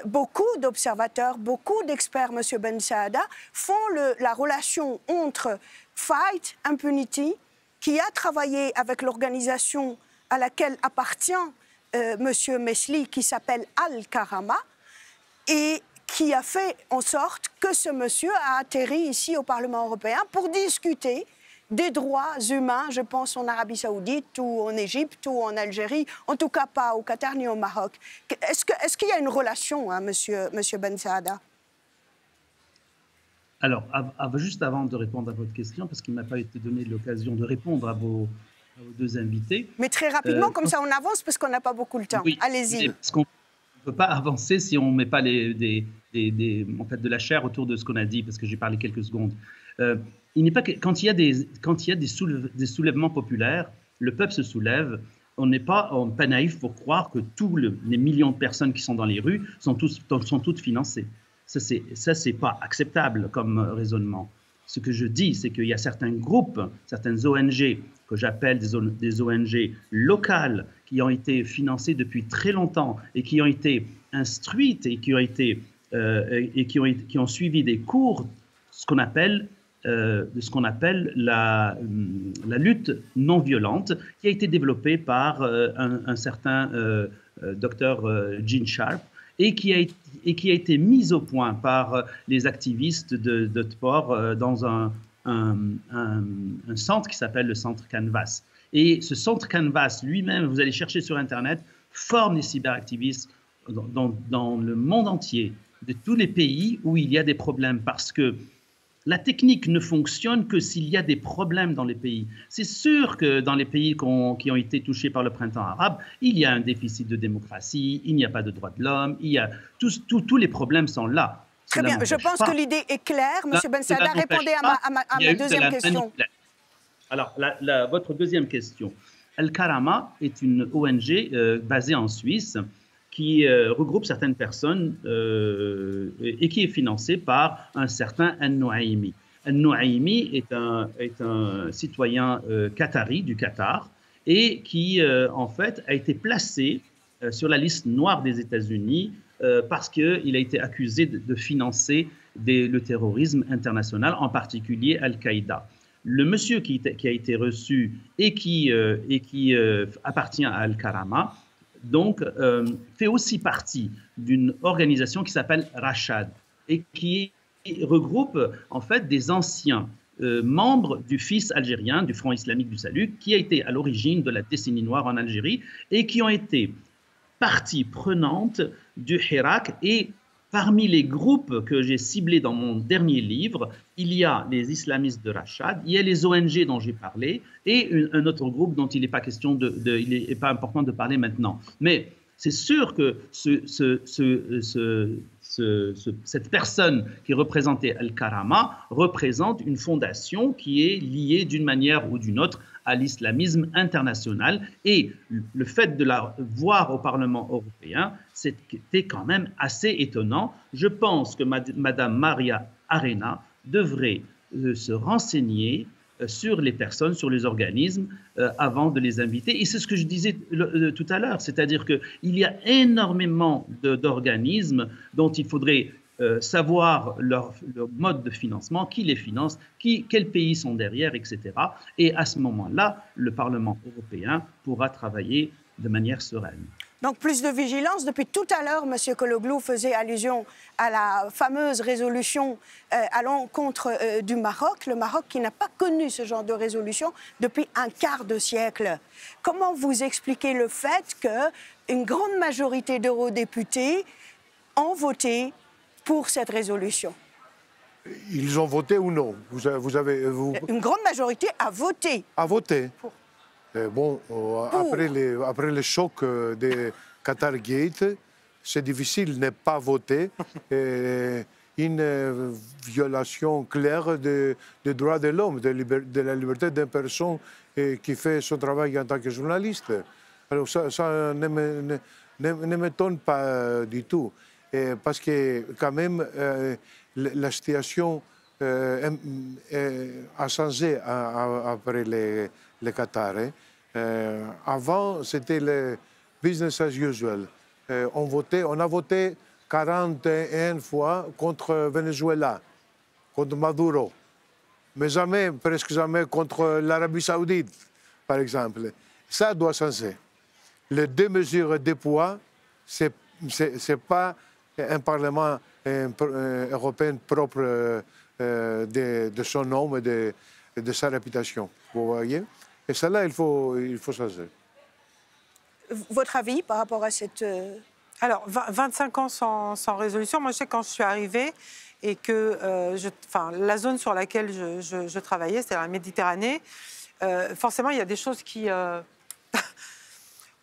Speaker 1: beaucoup d'observateurs, beaucoup d'experts, M. Bensada, font la relation entre Fight Impunity, qui a travaillé avec l'organisation à laquelle appartient M. Mesli, qui s'appelle Al-Karama, et qui a fait en sorte que ce monsieur a atterri ici au Parlement européen pour discuter des droits humains, je pense en Arabie Saoudite ou en Égypte ou en Algérie, en tout cas pas au Qatar ni au Maroc. Est-ce qu'il y a une relation, hein, monsieur Bensada?
Speaker 4: Alors, juste avant de répondre à votre question, parce qu'il ne m'a pas été donné l'occasion de répondre à vos deux invités.
Speaker 1: Mais très rapidement, comme ça on avance, parce qu'on n'a pas beaucoup le temps.
Speaker 4: Oui,
Speaker 1: allez-y.
Speaker 4: Parce qu'on ne peut pas avancer si on ne met pas de la chair autour de ce qu'on a dit, parce que j'ai parlé quelques secondes. Quand il y a des soulèvements populaires, le peuple se soulève. On n'est pas naïf pour croire que tous les millions de personnes qui sont dans les rues sont toutes financées. Ça, c'est pas acceptable comme raisonnement. Ce que je dis, c'est qu'il y a certains groupes, certaines ONG, que j'appelle des ONG locales, qui ont été financées depuis très longtemps et qui ont été instruites et qui ont suivi des cours, ce qu'on appelle la lutte non violente, qui a été développée par un certain docteur Gene Sharp, et qui a été mise au point par les activistes de Tpor dans un centre qui s'appelle le Centre Canvas. Et ce Centre Canvas lui-même, vous allez chercher sur Internet, forme des cyberactivistes dans le monde entier, de tous les pays où il y a des problèmes, parce que La technique ne fonctionne que s'il y a des problèmes dans les pays. C'est sûr que dans les pays qui ont été touchés par le printemps arabe, il y a un déficit de démocratie, il n'y a pas de droits de l'homme, tous les problèmes sont là.
Speaker 1: Très bien, je pense que l'idée est claire. Monsieur Ben Saada, répondez à ma deuxième question.
Speaker 4: Alors, votre deuxième question. Al-Karama est une ONG basée en Suisse qui regroupe certaines personnes et qui est financée par un certain Al-Nouaimi. Al-Nouaimi est un citoyen qatari du Qatar et qui, en fait, a été placé sur la liste noire des États-Unis parce qu'il a été accusé de financer le terrorisme international, en particulier Al-Qaïda. Le monsieur qui a été reçu et qui appartient à Al-Karama, donc, fait aussi partie d'une organisation qui s'appelle Rachad et qui regroupe en fait des anciens membres du FIS algérien, du Front islamique du salut, qui a été à l'origine de la décennie noire en Algérie et qui ont été partie prenante du Hirak. Et parmi les groupes que j'ai ciblés dans mon dernier livre, il y a les islamistes de Rachad, il y a les ONG dont j'ai parlé et un autre groupe dont il n'est pas question il n'est pas important de parler maintenant. Mais c'est sûr que cette personne qui représentait Al-Karama représente une fondation qui est liée d'une manière ou d'une autre à l'islamisme international. Et le fait de la voir au Parlement européen, c'était quand même assez étonnant. Je pense que Madame Maria Arena devrait se renseigner sur les personnes, sur les organismes, avant de les inviter. Et c'est ce que je disais tout à l'heure, c'est-à-dire qu'il y a énormément d'organismes dont il faudrait savoir leur mode de financement, qui les finance, quels pays sont derrière, etc. Et à ce moment-là, le Parlement européen pourra travailler de manière sereine.
Speaker 1: Donc plus de vigilance. Depuis tout à l'heure, M. Kologlou faisait allusion à la fameuse résolution à l'encontre du Maroc. Le Maroc qui n'a pas connu ce genre de résolution depuis un quart de siècle. Comment vous expliquez le fait qu'une grande majorité d'eurodéputés ont voté pour cette résolution?
Speaker 2: Ils ont voté ou non?
Speaker 1: Une grande majorité a voté.
Speaker 2: A voté.
Speaker 1: Pour.
Speaker 2: Bon, après le choc de Qatar Gate, c'est difficile de ne pas voter. Une violation claire des droits de l'homme, de la liberté d'une personne qui fait son travail en tant que journaliste. Alors ça ne m'étonne pas du tout. Parce que quand même, la situation a changé après le Qatar. Avant, c'était le business as usual. On a voté 41 fois contre Venezuela, contre Maduro, mais jamais, presque jamais contre l'Arabie Saoudite, par exemple. Ça doit changer. Les deux mesures de poids, c'est pas un Parlement européen propre de son nom et de sa réputation. Vous voyez? Et ça-là, il faut changer.
Speaker 1: Votre avis par rapport à cette...
Speaker 3: Alors, 25 ans sans résolution. Moi, je sais quand je suis arrivée et que la zone sur laquelle je travaillais, c'était la Méditerranée, forcément, il y a des choses qui...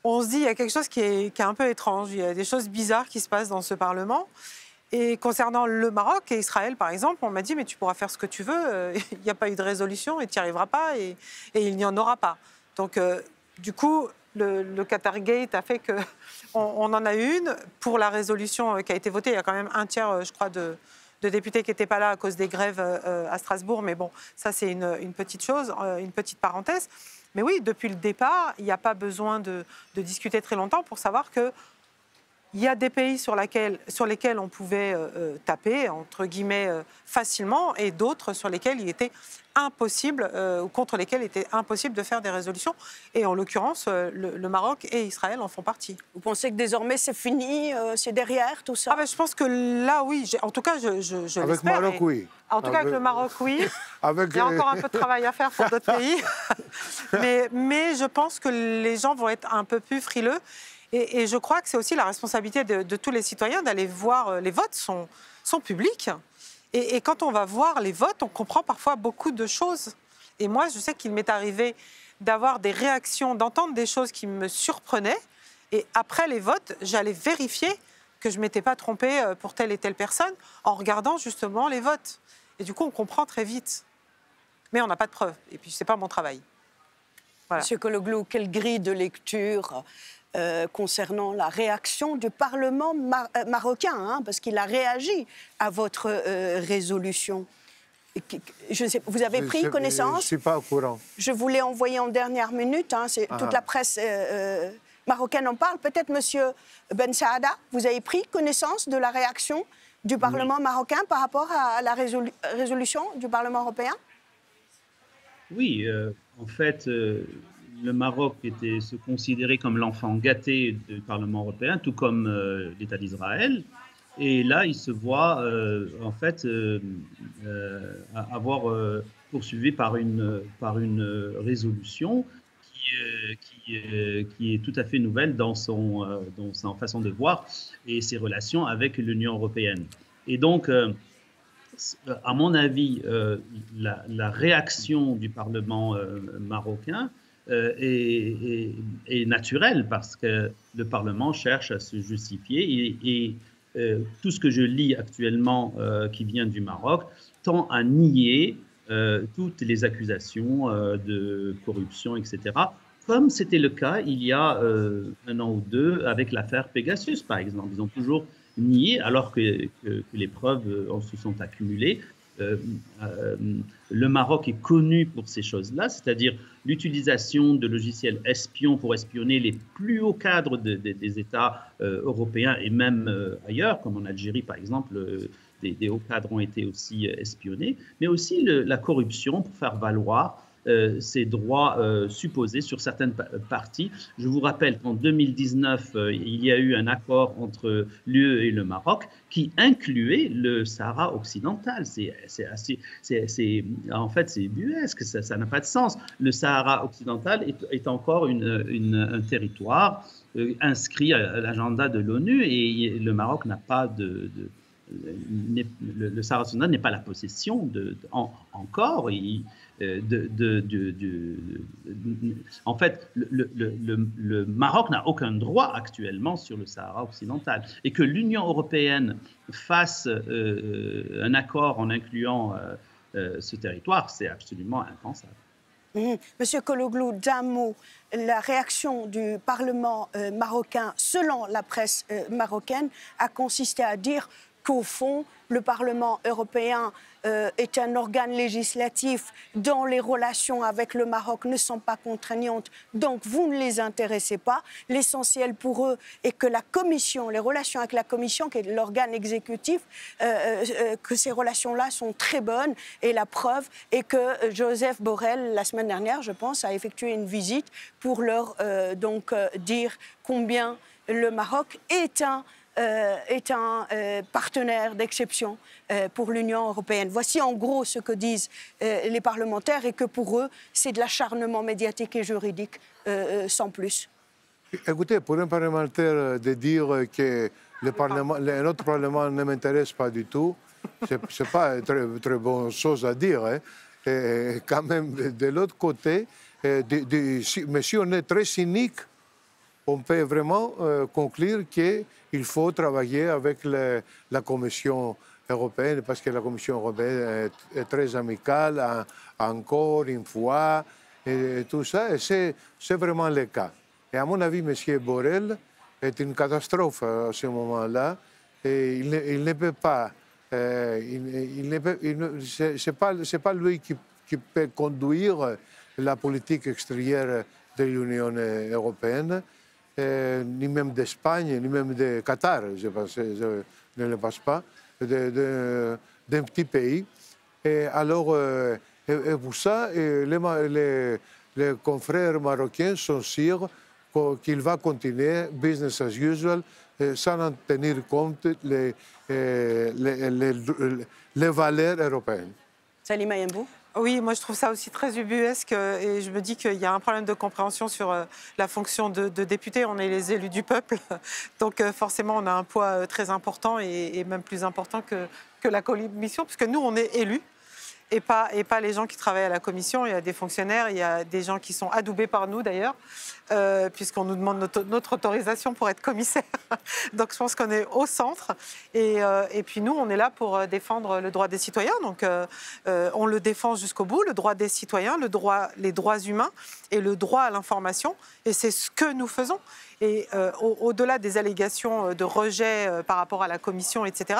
Speaker 3: on se dit, il y a quelque chose qui est un peu étrange. Il y a des choses bizarres qui se passent dans ce Parlement. Et concernant le Maroc et Israël, par exemple, on m'a dit, mais tu pourras faire ce que tu veux, il n'y a pas eu de résolution et tu n'y arriveras pas et il n'y en aura pas. Donc, du coup, le Qatar Gate a fait qu'on en a eu une. Pour la résolution qui a été votée, il y a quand même un tiers, je crois, de députés qui n'étaient pas là à cause des grèves à Strasbourg. Mais bon, ça, c'est une petite chose, une petite parenthèse. Mais oui, depuis le départ, il n'y a pas besoin de discuter très longtemps pour savoir que il y a des pays sur lesquels on pouvait taper, entre guillemets, facilement, et d'autres sur lesquels il était impossible, ou contre lesquels il était impossible de faire des résolutions. Et en l'occurrence, le Maroc et Israël en font partie.
Speaker 1: Vous pensez que désormais c'est fini, c'est derrière tout ça?
Speaker 3: Je pense que là, oui. En tout cas, je l'espère.
Speaker 2: Avec le Maroc, oui.
Speaker 3: En tout cas, avec le Maroc, oui. Il y a encore un peu de travail à faire pour d'autres pays. mais je pense que les gens vont être un peu plus frileux. Et je crois que c'est aussi la responsabilité de tous les citoyens d'aller voir. Les votes sont publics. Et quand on va voir les votes, on comprend parfois beaucoup de choses. Et moi, je sais qu'il m'est arrivé d'avoir des réactions, d'entendre des choses qui me surprenaient. Et après les votes, j'allais vérifier que je ne m'étais pas trompée pour telle et telle personne en regardant justement les votes. Et du coup, on comprend très vite. Mais on n'a pas de preuves. Et puis, ce n'est pas mon travail. Voilà.
Speaker 1: Monsieur Kologlou, quelle grille de lecture concernant la réaction du Parlement marocain, hein, parce qu'il a réagi à votre résolution. Je sais, vous avez pris connaissance?
Speaker 2: Je ne suis pas au courant.
Speaker 1: Je vous l'ai envoyé en dernière minute. Hein, toute la presse marocaine en parle. Peut-être, monsieur Ben Saada, vous avez pris connaissance de la réaction du Parlement marocain par rapport à la résolution du Parlement européen?
Speaker 4: Oui, en fait, le Maroc se considérait comme l'enfant gâté du Parlement européen, tout comme l'État d'Israël. Et là, il se voit, en fait, avoir poursuivi par une résolution qui est tout à fait nouvelle dans sa façon de voir et ses relations avec l'Union européenne. Et donc, à mon avis, la réaction du Parlement marocain est naturelle parce que le Parlement cherche à se justifier et tout ce que je lis actuellement qui vient du Maroc tend à nier toutes les accusations de corruption, etc., comme c'était le cas il y a 1 an ou 2 avec l'affaire Pegasus, par exemple. Ils ont toujours nié, alors que les preuves se sont accumulées. Le Maroc est connu pour ces choses-là, c'est-à-dire l'utilisation de logiciels espions pour espionner les plus hauts cadres des États européens et même ailleurs, comme en Algérie par exemple, des hauts cadres ont été aussi espionnés, mais aussi la corruption pour faire valoir ses droits supposés sur certaines parties. Je vous rappelle qu'en 2019, il y a eu un accord entre l'UE et le Maroc qui incluait le Sahara occidental. En fait, c'est buesque, ça n'a pas de sens. Le Sahara occidental est encore un territoire inscrit à l'agenda de l'ONU et le Maroc n'a pas le Sahara occidental n'est pas la possession encore. En fait, le Maroc n'a aucun droit actuellement sur le Sahara occidental. Et que l'Union européenne fasse un accord en incluant ce territoire, c'est absolument impensable.
Speaker 1: Monsieur Kologlou, d'un mot, la réaction du Parlement marocain, selon la presse marocaine, a consisté à dire qu'au fond, le Parlement européen est un organe législatif dont les relations avec le Maroc ne sont pas contraignantes, donc vous ne les intéressez pas. L'essentiel pour eux est que la Commission, les relations avec la Commission, qui est l'organe exécutif, que ces relations-là sont très bonnes. Et la preuve est que Joseph Borrell, la semaine dernière, je pense, a effectué une visite pour leur dire combien le Maroc est un partenaire d'exception pour l'Union européenne. Voici en gros ce que disent les parlementaires et que pour eux, c'est de l'acharnement médiatique et juridique sans plus.
Speaker 2: Écoutez, pour un parlementaire de dire que notre Parlement ne m'intéresse pas du tout, ce n'est pas une très bonne chose à dire. Hein. Et quand même, de l'autre côté, mais si on est très cynique, on peut vraiment conclure qu'il faut travailler avec la Commission européenne parce que la Commission européenne est très amicale, encore une fois, et tout ça. Et c'est vraiment le cas. Et à mon avis, M. Borrell est une catastrophe à ce moment-là. Et il ne peut pas. C'est pas lui qui peut conduire la politique extérieure de l'Union européenne. Ni même d'Espagne, ni même de Qatar, je ne le pense pas, d'un petit pays. Et alors, et pour ça, les confrères marocains sont sûrs qu'il va continuer business as usual sans en tenir compte les valeurs européennes.
Speaker 1: Salima Yembou.
Speaker 3: Oui, moi je trouve ça aussi très ubuesque et je me dis qu'il y a un problème de compréhension sur la fonction de député. On est les élus du peuple, donc forcément on a un poids très important et même plus important que la commission, puisque nous on est élus. Et pas les gens qui travaillent à la commission. Il y a des fonctionnaires, il y a des gens qui sont adoubés par nous d'ailleurs, puisqu'on nous demande notre autorisation pour être commissaire. Donc je pense qu'on est au centre. Et puis nous, on est là pour défendre le droit des citoyens. Donc on le défend jusqu'au bout, le droit des citoyens, les droits humains et le droit à l'information. Et c'est ce que nous faisons. Et au-delà des allégations de rejet par rapport à la commission, etc.,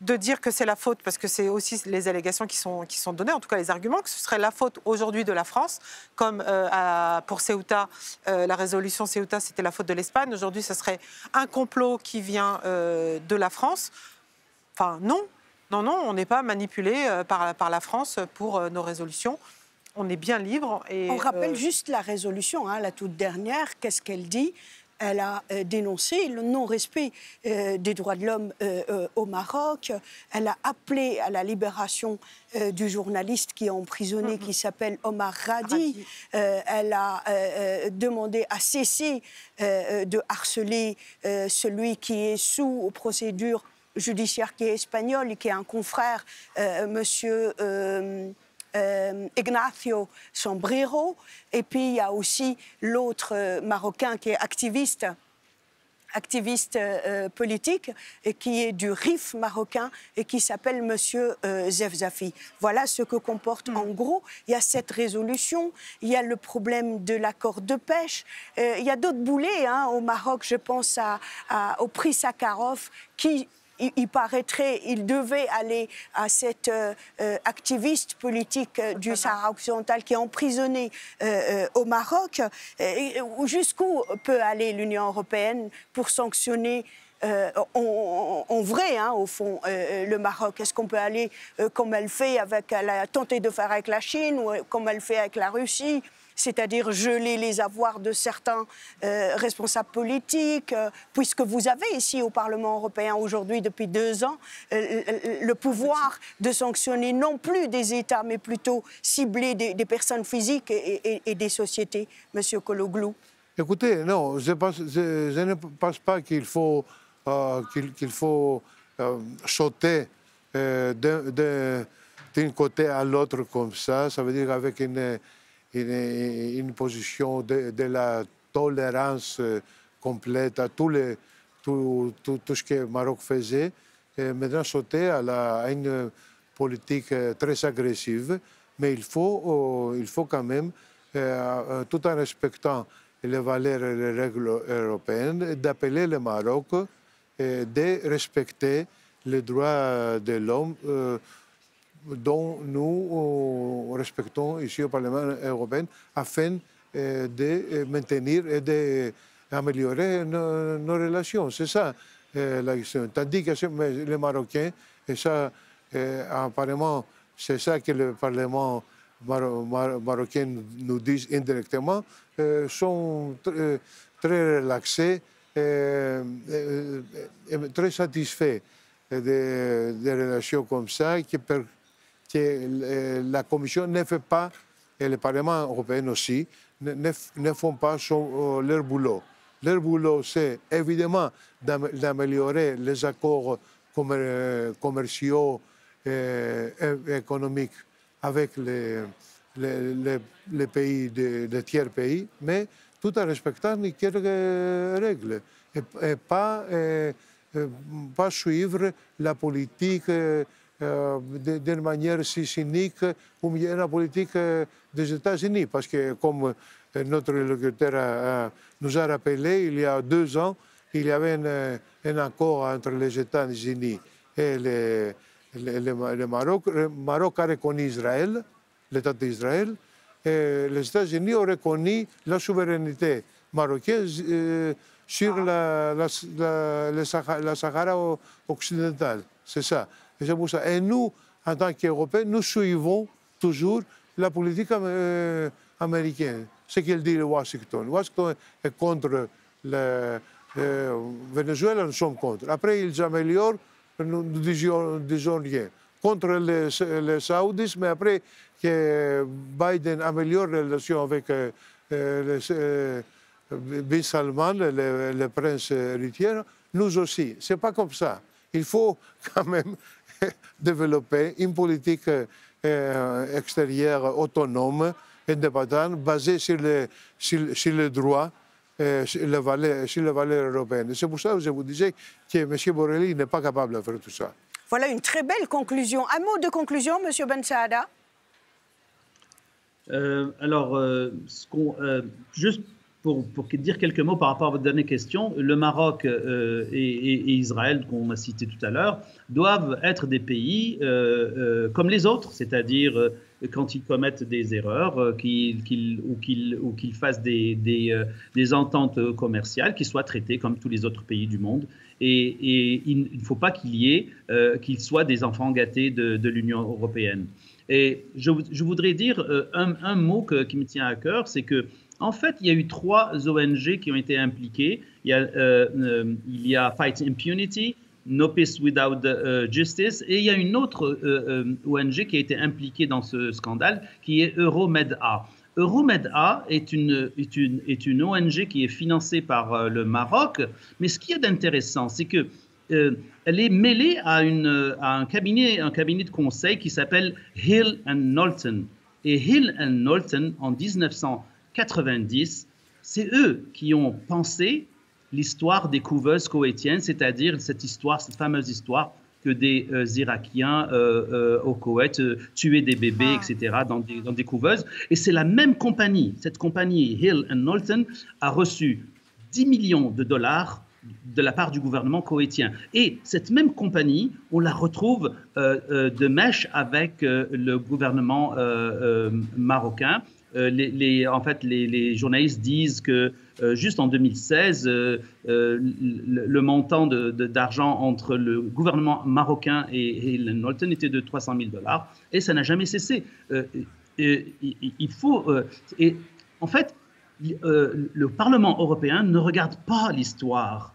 Speaker 3: de dire que c'est la faute, parce que c'est aussi les allégations qui sont données, en tout cas les arguments, que ce serait la faute aujourd'hui de la France, comme pour Ceuta, la résolution Ceuta, c'était la faute de l'Espagne. Aujourd'hui, ce serait un complot qui vient de la France. Enfin, non, on n'est pas manipulé par la France pour nos résolutions. On est bien libre. Et,
Speaker 1: on rappelle juste la résolution, hein, la toute dernière, qu'est-ce qu'elle dit ? Elle a dénoncé le non-respect des droits de l'homme au Maroc. Elle a appelé à la libération du journaliste qui est emprisonné, qui s'appelle Omar Radi. Elle a demandé à cesser de harceler celui qui est sous procédure judiciaire, qui est espagnol et qui est un confrère, monsieur... Ignacio Sombrero, et puis il y a aussi l'autre Marocain qui est activiste politique et qui est du RIF marocain et qui s'appelle Monsieur Zefzafi. Voilà ce que comporte en gros. Il y a cette résolution, il y a le problème de l'accord de pêche, il y a d'autres boulets au Maroc, je pense au prix Sakharov qui... Il paraîtrait, il devait aller à cet activiste politique du Sahara occidental qui est emprisonné au Maroc. Jusqu'où peut aller l'Union européenne pour sanctionner en vrai, au fond, le Maroc? Est-ce qu'on peut aller comme elle fait elle a tenté de faire avec la Chine ou comme elle fait avec la Russie? C'est-à-dire geler les avoirs de certains responsables politiques, puisque vous avez ici au Parlement européen aujourd'hui, depuis 2 ans, le pouvoir de sanctionner non plus des États, mais plutôt cibler des personnes physiques et des sociétés, Monsieur Kologlou.
Speaker 2: Écoutez, non, je ne pense pas qu'il faut, sauter d'un côté à l'autre comme ça. Ça veut dire avec une position de la tolérance complète à tout ce que le Maroc faisait, et maintenant sauter à une politique très agressive. Mais il faut quand même, tout en respectant les valeurs et les règles européennes, d'appeler le Maroc de respecter les droits de l'homme dont nous respectons ici au Parlement européen afin de maintenir et d'améliorer nos relations. C'est ça la question. Tandis que les Marocains, et ça apparemment c'est ça que le Parlement marocain nous dit indirectement, sont très relaxés et très satisfaits des relations comme ça que la Commission ne fait pas, et le Parlement européen aussi, ne font pas leur boulot. Leur boulot, c'est évidemment d'améliorer les accords commerciaux et économiques avec les pays, les tiers pays, mais tout en respectant quelques règles et pas suivre la politique d'une manière si cynique comme la politique des États-Unis. Parce que, comme notre locuteur nous a rappelé, il y a 2 ans, il y avait un accord entre les États-Unis et le Maroc. Le Maroc a reconnu Israël, l'État d'Israël, et les États-Unis ont reconnu la souveraineté marocaine sur le Sahara occidental. C'est ça. Et c'est pour ça. Et nous, en tant qu'Européens, nous suivons toujours la politique américaine. Ce qu'il dit Washington. Washington est contre le Venezuela, nous sommes contre. Après, ils améliorent, nous ne disons rien. contre les Saoudis, mais après que Biden améliore les relations avec Bin Salman, le prince héritier, nous aussi. Ce n'est pas comme ça. Il faut quand même développer une politique extérieure autonome, indépendante, basée sur les droits, sur les valeurs européennes. C'est pour ça que je vous disais que M. Borrelli n'est pas capable de faire tout ça.
Speaker 1: Voilà une très belle conclusion. Un mot de conclusion, M. Ben Saada?
Speaker 4: Juste pour dire quelques mots par rapport à votre dernière question, le Maroc et Israël, qu'on a cité tout à l'heure, doivent être des pays comme les autres, c'est-à-dire quand ils commettent des erreurs, ou qu'ils fassent des ententes commerciales, qu'ils soient traités comme tous les autres pays du monde. Et il ne faut pas qu'ils soient des enfants gâtés de l'Union européenne. Et je voudrais dire un mot qui me tient à cœur, c'est que en fait, il y a eu 3 ONG qui ont été impliquées. Il y a Fight Impunity, No Peace Without Justice, et il y a une autre ONG qui a été impliquée dans ce scandale, qui est Euromeda. Euromeda est une ONG qui est financée par le Maroc, mais ce qui est intéressant, c'est que elle est mêlée à un cabinet de conseil qui s'appelle Hill & Knowlton. Et Hill & Knowlton, en 1990, c'est eux qui ont pensé l'histoire des couveuses koweïtiennes, c'est-à-dire cette fameuse histoire que des Irakiens au Koweït tuaient des bébés, etc., dans des couveuses. Et c'est la même compagnie, cette compagnie Hill & Knowlton, a reçu 10 millions de dollars de la part du gouvernement koweïtien. Et cette même compagnie, on la retrouve de mèche avec le gouvernement marocain. En fait, les journalistes disent que juste en 2016, le montant d'argent entre le gouvernement marocain et Knowlton était de 300 000 $, et ça n'a jamais cessé. En fait, le Parlement européen ne regarde pas l'histoire.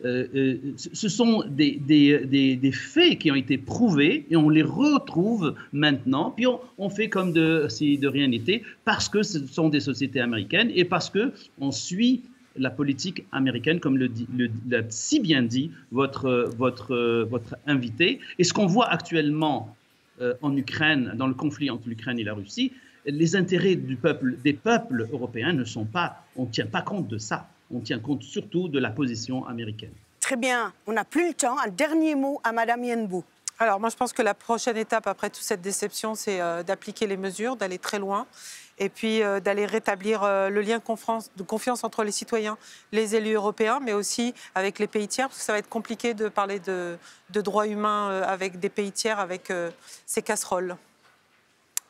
Speaker 4: Ce sont des faits qui ont été prouvés et on les retrouve maintenant, puis on fait comme si de rien n'était, parce que ce sont des sociétés américaines et parce qu'on suit la politique américaine, comme l'a si bien dit votre invité. Et ce qu'on voit actuellement en Ukraine, dans le conflit entre l'Ukraine et la Russie, les intérêts des peuples européens on ne tient pas compte de ça. On tient compte surtout de la position américaine.
Speaker 1: Très bien. On n'a plus le temps. Un dernier mot à Mme Yenbou.
Speaker 3: Alors, moi, je pense que la prochaine étape, après toute cette déception, c'est d'appliquer les mesures, d'aller très loin, et puis d'aller rétablir le lien de confiance entre les citoyens, les élus européens, mais aussi avec les pays tiers, parce que ça va être compliqué de parler de droits humains avec des pays tiers, avec ces casseroles.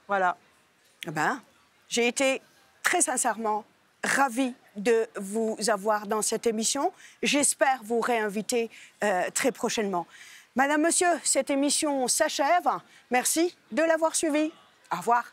Speaker 3: Voilà.
Speaker 1: J'ai été très sincèrement ravie de vous avoir dans cette émission. J'espère vous réinviter très prochainement. Madame, Monsieur, cette émission s'achève. Merci de l'avoir suivie. Au revoir.